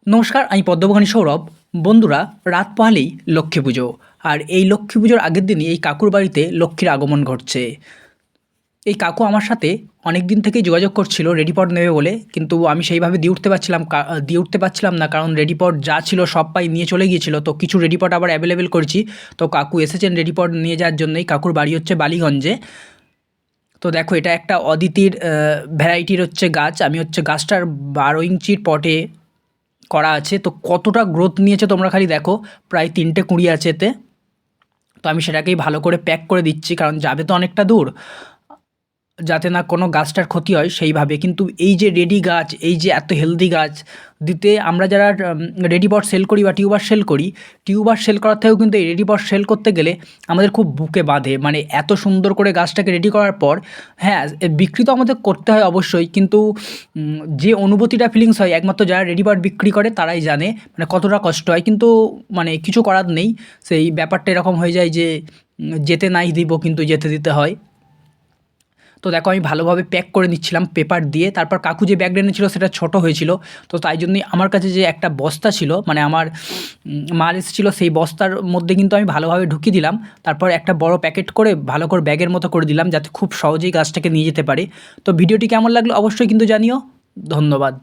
নমস্কার, আমি পদ্মভবানী সৌরভ। বন্ধুরা, রাত পোহালেই লক্ষ্মী পুজো। আর এই লক্ষ্মী পুজোর আগের দিনই এই কাকুর বাড়িতে লক্ষ্মীর আগমন ঘটছে। এই কাকু আমার সাথে অনেক দিন থেকেই যোগাযোগ করছিল রেডিপট নেবে বলে, কিন্তু আমি সেইভাবে দিয়ে উঠতে পারছিলাম না, কারণ রেডিপট যা ছিল সব পাই নিয়ে চলে গিয়েছিল। তো কিছু রেডিপট আবার অ্যাভেলেবেল করেছি। তো কাকু এসেছেন রেডিপট নিয়ে যাওয়ার জন্যই। কাকুর বাড়ি হচ্ছে বালিগঞ্জে। তো দেখো, এটা একটা অদিতির ভ্যারাইটির হচ্ছে গাছ। আমি হচ্ছে গাছটার 12 ইঞ্চির পটে করা আছে। তো কতটা গ্রোথ নিয়েছে তোমরা খালি দেখো, প্রায় 3টে কুঁড়ি আছে এতে। তো আমি সেটাকেই ভালো করে প্যাক করে দিচ্ছি, কারণ যাবে তো অনেকটা দূর, যাতে না কোনো গাছটার ক্ষতি হয় সেইভাবে। কিন্তু এই যে রেডি গাছ, এই যে এত হেলদি গাছ দিতে, আমরা যারা রেডি পট সেল করি বা টিউবার সেল করি, টিউবার সেল করার থেকেও কিন্তু এই রেডি পট সেল করতে গেলে আমাদের খুব বুকে বাঁধে। মানে এত সুন্দর করে গাছটাকে রেডি করার পর, হ্যাঁ, বিক্রি তো আমাদের করতে হয় অবশ্যই, কিন্তু যে অনুভূতিটা ফিলিংস হয় একমাত্র যারা রেডি পট বিক্রি করে তারাই জানে, মানে কতটা কষ্ট হয়। কিন্তু মানে কিছু করার নেই, সেই ব্যাপারটা এরকম হয়ে যায় যে যেতে নাই দিব, কিন্তু যেতে দিতে হয়। তো দেখো, আমি ভালোভাবে প্যাক করে নিচ্ছিলাম পেপার দিয়ে। তারপর কাকু যে ব্যাগটা এনেছিল সেটা ছোট হয়েছিল। তো তাই জন্যই আমার কাছে যে একটা বস্তা ছিল, মানে আমার মাল এসেছিলো, সেই বস্তার মধ্যে কিন্তু আমি ভালোভাবে ঢুকিয়ে দিলাম। তারপর একটা বড় প্যাকেট করে ভালো করে ব্যাগের মতো করে দিলাম, যাতে খুব সহজেই গাছটাকে নিয়ে যেতে পারে। তো ভিডিওটি কেমন লাগলো অবশ্যই কিন্তু জানিও। ধন্যবাদ।